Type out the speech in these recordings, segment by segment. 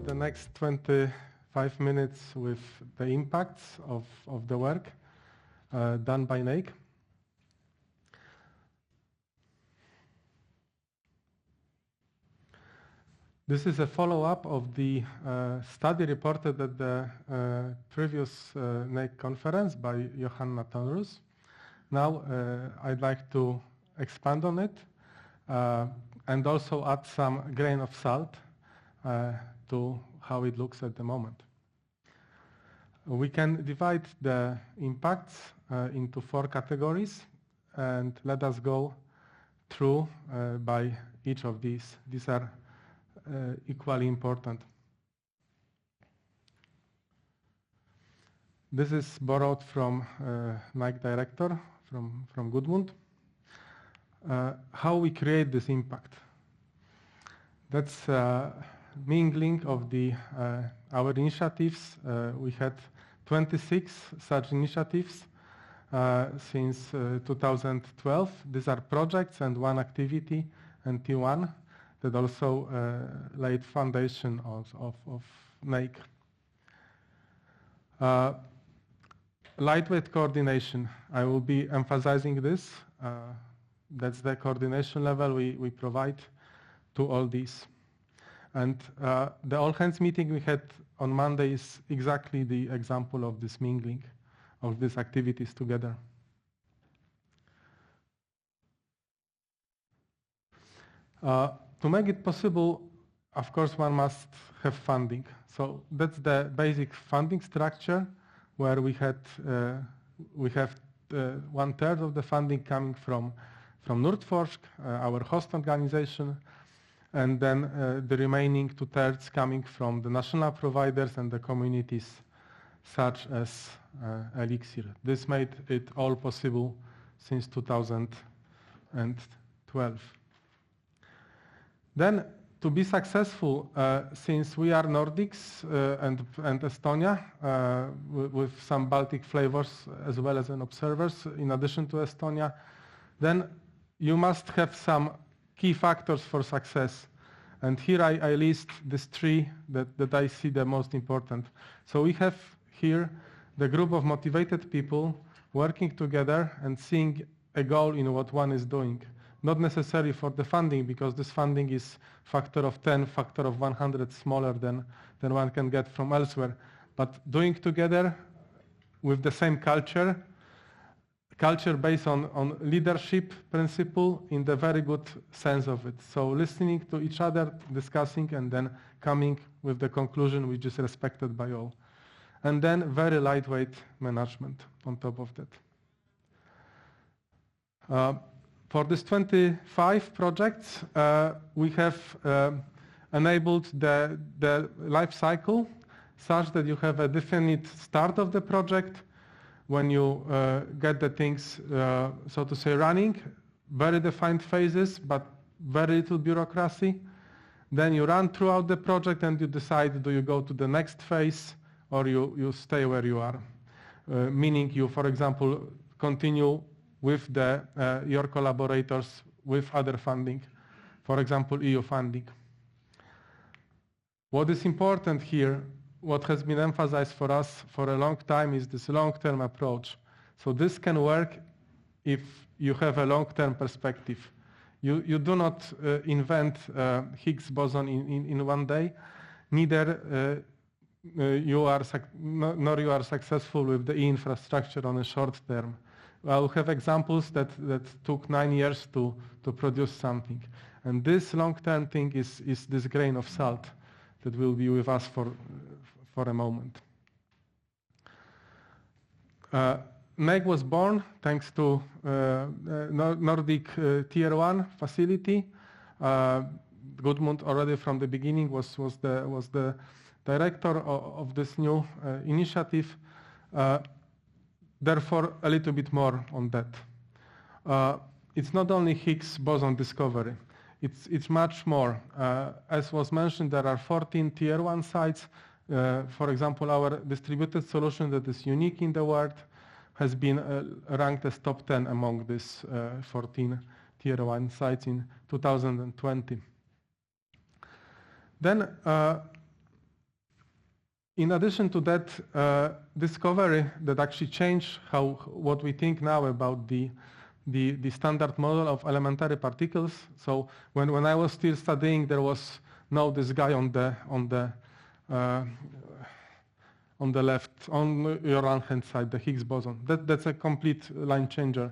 the next 25 minutes with the impacts of the work done by NeIC. This is a follow-up of the study reported at the previous NeIC conference by Johanna Tonrus. Now I'd like to expand on it and also add some grain of salt to how it looks at the moment. We can divide the impacts into 4 categories, and let us go through by each of these. These are equally important. This is borrowed from NeIC director, from Gudmund. How we create this impact. That's mingling of our initiatives. We had 26 such initiatives since 2012. These are projects and 1 activity and T1 that also laid foundation of NeIC. Lightweight coordination. I will be emphasizing this. That's the coordination level we provide to all these. And the all-hands meeting we had on Monday is exactly the example of this mingling of these activities together. To make it possible, of course, one must have funding. So that's the basic funding structure, where we have 1/3 of the funding coming from Nordforsk, our host organization, and then the remaining 2/3 coming from the national providers and the communities such as Elixir. This made it all possible since 2012. Then, to be successful, since we are Nordics and Estonia, with some Baltic flavors as well as observers, in addition to Estonia, then you must have some key factors for success. And here I list these 3 that I see the most important. So we have here the group of motivated people working together and seeing a goal in what one is doing. Not necessarily for the funding, because this funding is factor of 10, factor of 100 smaller than one can get from elsewhere. But doing together with the same culture based on leadership principle in the very good sense of it. So listening to each other, discussing, and then coming with the conclusion which is respected by all. And then very lightweight management on top of that. For these 25 projects, we have enabled the life cycle such that you have a definite start of the project when you get the things, so to say, running, very defined phases, but very little bureaucracy. Then you run throughout the project and you decide, do you go to the next phase or you stay where you are? Meaning you, for example, continue with your collaborators with other funding, for example, EU funding. What is important here, what has been emphasized for us for a long time, is this long-term approach. So this can work if you have a long-term perspective. You do not invent Higgs boson in one day, neither nor you are successful with the infrastructure on a short term. Well, we have examples that took 9 years to produce something. And this long-term thing is this grain of salt that will be with us for a moment. NeIC was born thanks to Nordic Tier 1 facility. Gudmund already from the beginning was the director of this new initiative. Therefore, a little bit more on that. It's not only Higgs boson discovery. It's much more. As was mentioned, there are 14 Tier 1 sites. For example, our distributed solution that is unique in the world has been ranked as top 10 among these 14 Tier 1 sites in 2020. Then In addition to that discovery that actually changed what we think now about the standard model of elementary particles. So when I was still studying, there was now this guy on the left, on your right-hand side, the Higgs boson. That's a complete line changer.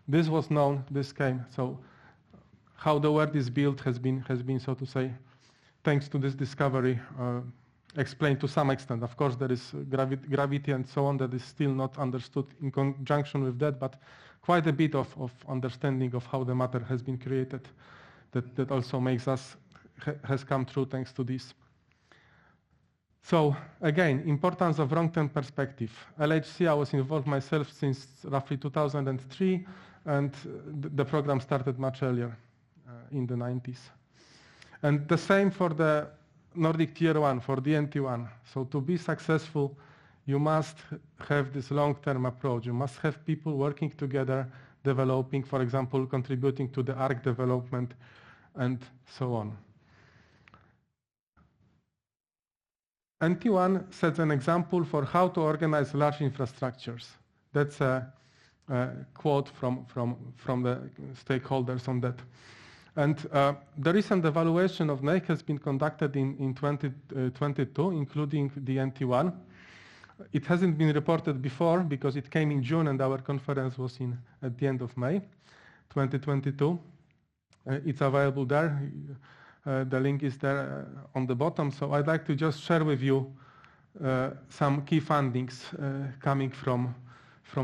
This was known, this came. So how the world is built has been, so to say, thanks to this discovery, explained to some extent. Of course, there is gravity and so on that is still not understood in conjunction with that, but quite a bit of understanding of how the matter has been created that also makes us, has come true thanks to this. So again, importance of long-term perspective. LHC, I was involved myself since roughly 2003, and the program started much earlier, in the 90s. And the same for the Nordic Tier 1, for the NT1. So to be successful, you must have this long-term approach. You must have people working together, developing, for example, contributing to the ARC development, and so on. NT1 sets an example for how to organize large infrastructures. That's a quote from the stakeholders on that. And the recent evaluation of NeIC has been conducted in 2022, including the NT1. It hasn't been reported before because it came in June and our conference was at the end of May 2022. It's available there. The link is there on the bottom. So I'd like to just share with you some key findings coming from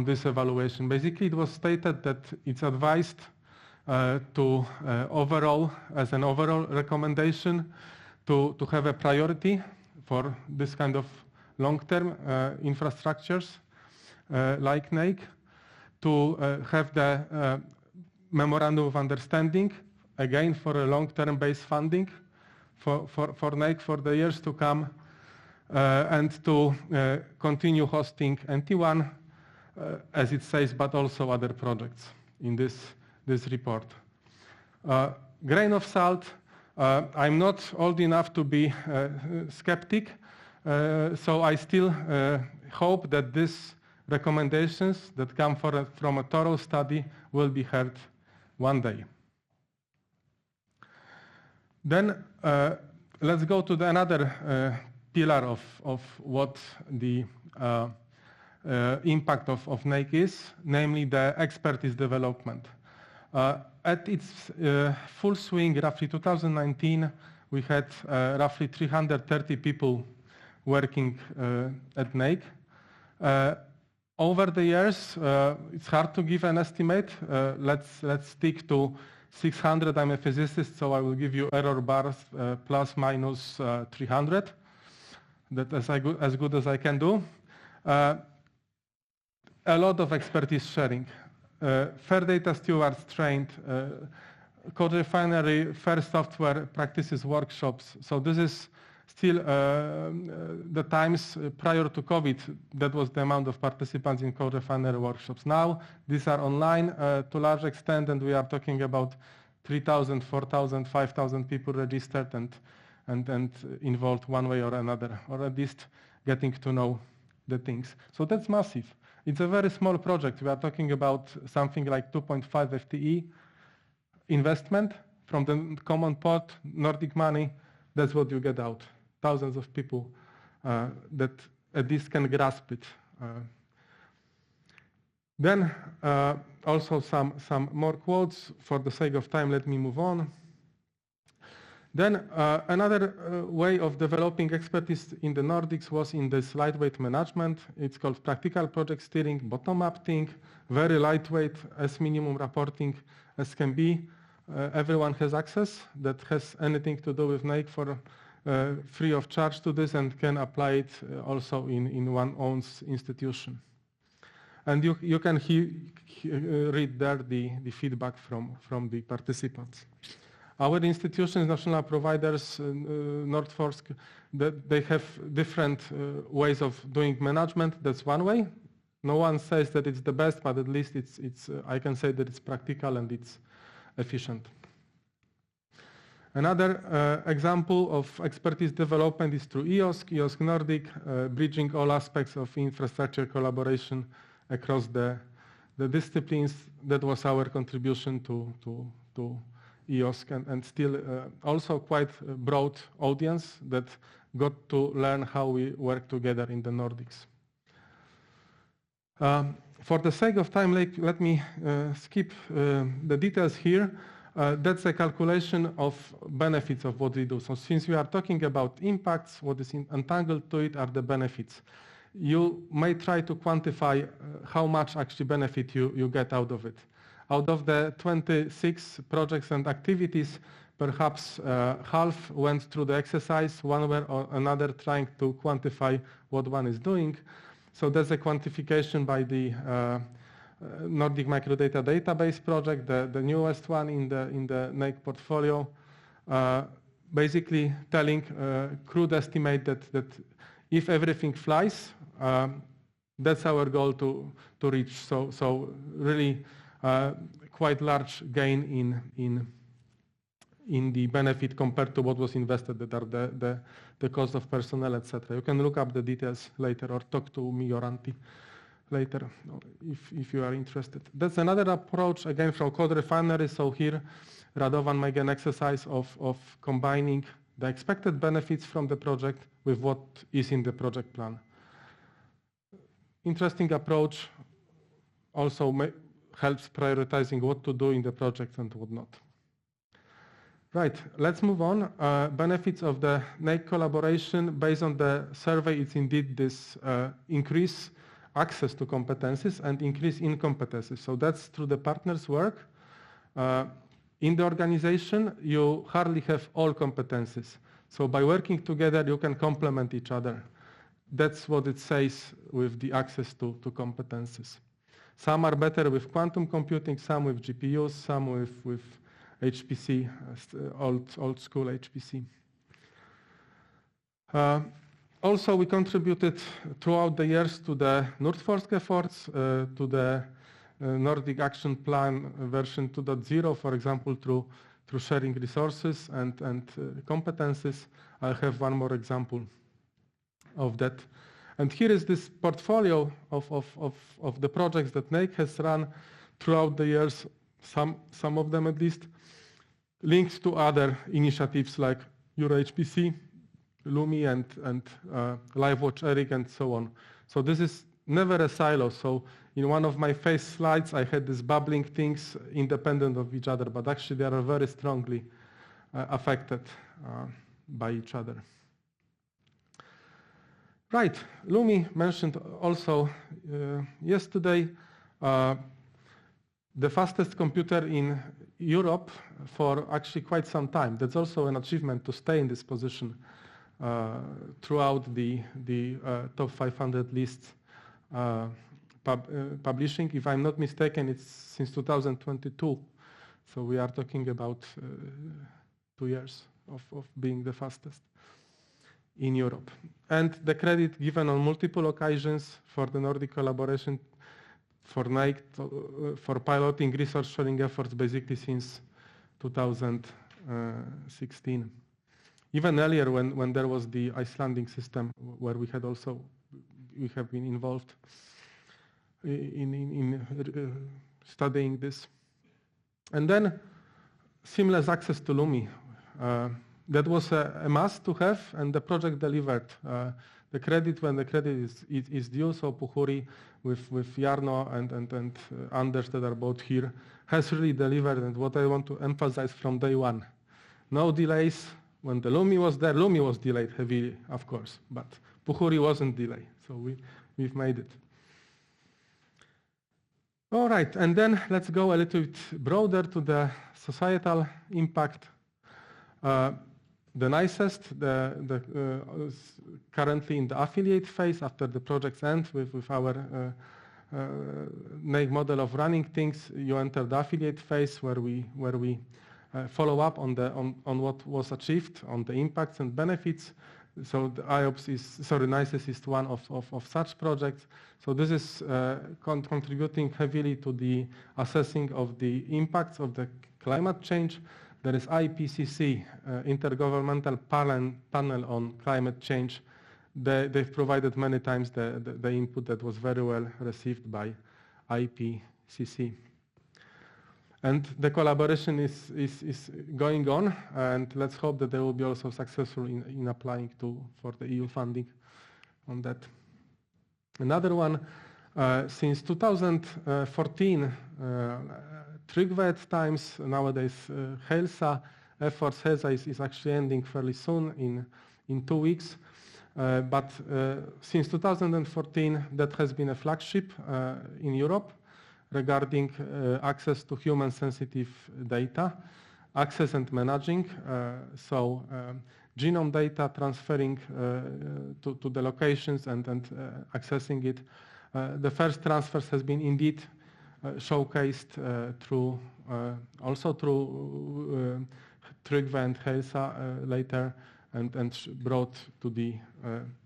this evaluation. Basically, it was stated that it's advised to overall, as an overall recommendation, to have a priority for this kind of long-term infrastructures like NeIC, to have the memorandum of understanding, again for a long-term based funding for NeIC for the years to come, and to continue hosting NT1, as it says, but also other projects in this report. Grain of salt, I'm not old enough to be skeptic, so I still hope that these recommendations that come from a thorough study will be heard one day. Then let's go to another pillar of what the impact of NeIC is, namely the expertise development. At its full swing, roughly 2019, we had roughly 330 people working at NeIC. Over the years, it's hard to give an estimate. Let's stick to 600. I'm a physicist, so I will give you error bars plus minus 300. That's as good as I can do. A lot of expertise sharing. Fair data stewards trained, code refinery, fair software practices workshops. So this is still the times prior to COVID, that was the amount of participants in code refinery workshops. Now, these are online to a large extent, and we are talking about 3,000, 4,000, 5,000 people registered and involved one way or another, or at least getting to know the things. So that's massive. It's a very small project. We are talking about something like 2.5 FTE investment from the common pot, Nordic money. That's what you get out. Thousands of people that at least can grasp it. Then also some more quotes. For the sake of time, let me move on. Then another way of developing expertise in the Nordics was in this lightweight management. It's called practical project steering, bottom-up thing, very lightweight, as minimum reporting as can be. Everyone has access that has anything to do with NeIC for free of charge to this and can apply it also in one's own institution. And you can read there the feedback from the participants. Our institutions, national providers, Nordforsk, they have different ways of doing management. That's one way. No one says that it's the best, but at least I can say that it's practical and it's efficient. Another example of expertise development is through EOSC Nordic, bridging all aspects of infrastructure collaboration across the disciplines. That was our contribution to EOSC, and still also quite a broad audience that got to learn how we work together in the Nordics. For the sake of time, let me skip the details here. That's a calculation of benefits of what we do. So since we are talking about impacts, what is entangled to it are the benefits. You may try to quantify how much actually benefit you get out of it. Out of the 26 projects and activities, perhaps half went through the exercise, one way or another trying to quantify what one is doing. So there's a quantification by the Nordic Microdata Database project, the newest one in the NeIC portfolio, basically telling crude estimate that if everything flies, that's our goal to reach. So really quite large gain in the benefit compared to what was invested, that are the cost of personnel, etc. You can look up the details later or talk to me or Antti later if you are interested. That's another approach, again, from code refinery. So here, Radovan made an exercise of combining the expected benefits from the project with what is in the project plan. Interesting approach, also helps prioritizing what to do in the project and what not. Right, let's move on. Benefits of the NeIC collaboration. Based on the survey, it's indeed this increase access to competencies and increase in competencies. So that's through the partners' work. In the organization, you hardly have all competencies. So by working together, you can complement each other. That's what it says with the access to competencies. Some are better with quantum computing, some with GPUs, some with HPC, old school HPC. Also, we contributed throughout the years to the Nordforsk efforts, to the Nordic Action Plan version 2.0, for example, through sharing resources and competencies. I'll have one more example of that. And here is this portfolio of the projects that NeIC has run throughout the years, some of them at least, linked to other initiatives like EuroHPC, Lumi, and LiveWatch Eric, and so on. So this is never a silo. So in one of my face slides, I had these bubbling things independent of each other, but actually they are very strongly affected by each other. Right, Lumi mentioned also yesterday, the fastest computer in Europe for actually quite some time. That's also an achievement to stay in this position throughout the top 500 lists publishing. If I'm not mistaken, it's since 2022. So we are talking about 2 years of being the fastest in Europe. And the credit given on multiple occasions for the Nordic collaboration for NeIC, for piloting resource sharing efforts basically since 2016. Even earlier when there was the Icelandic system where we have been involved in studying this. And then seamless access to Lumi. That was a must to have, and the project delivered. The credit when the credit is due, so Puhuri with Jarno and Anders that are both here has really delivered, and what I want to emphasize from day one. No delays. When the Lumi was there, Lumi was delayed heavily, of course, but Puhuri wasn't delayed, so we've made it. All right, and then let's go a little bit broader to the societal impact. The nicest, currently in the affiliate phase after the project's end with our NeIC model of running things, you enter the affiliate phase where we follow up on what was achieved, on the impacts and benefits. So the NICES is one of such projects. So this is contributing heavily to the assessing of the impacts of the climate change, There is IPCC, Intergovernmental Panel on Climate Change. They've provided many times the input that was very well received by IPCC. And the collaboration is going on, and let's hope that they will be also successful in applying for the EU funding on that. Another one, since 2014, Trygve at times, nowadays HELSA efforts. HELSA is actually ending fairly soon in 2 weeks. But since 2014, that has been a flagship in Europe regarding access to human sensitive data, access and managing. So genome data transferring to the locations and accessing it. The first transfers has been indeed showcased also through Trygve and HELSA later, and brought to the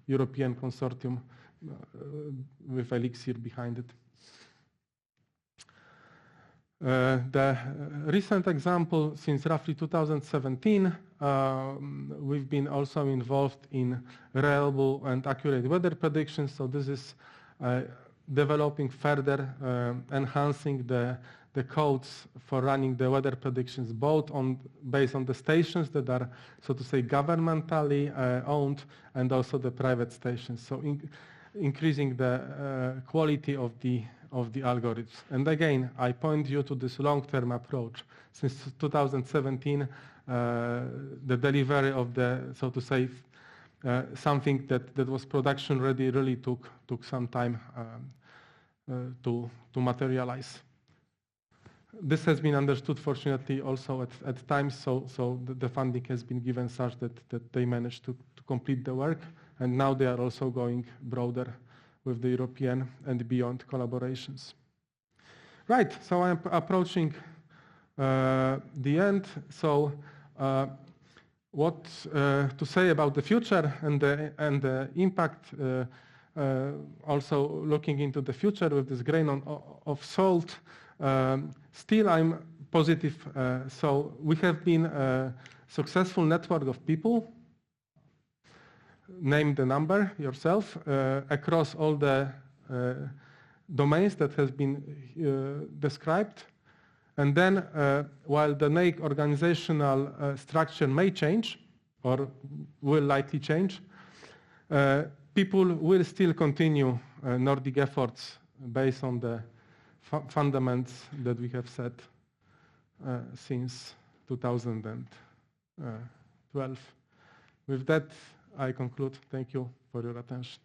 European consortium with Elixir behind it. The recent example, since roughly 2017, we've been also involved in reliable and accurate weather predictions. So this is developing further, enhancing the codes for running the weather predictions, both based on the stations that are, so to say, governmentally owned, and also the private stations. So increasing the quality of the algorithms. And again, I point you to this long-term approach. Since 2017, the delivery of the, so to say, something that was production ready really took some time to materialize. This has been understood, fortunately, also at times, so the funding has been given such that they managed to complete the work, and now they are also going broader with the European and beyond collaborations. Right, so I'm approaching the end. So what to say about the future and the impact, also looking into the future with this grain of salt. Still, I'm positive. So we have been a successful network of people. Name the number yourself, across all the domains that has been described. And then, while the NeIC organizational structure may change, or will likely change, people will still continue Nordic efforts based on the fundamentals that we have set since 2012. With that, I conclude. Thank you for your attention.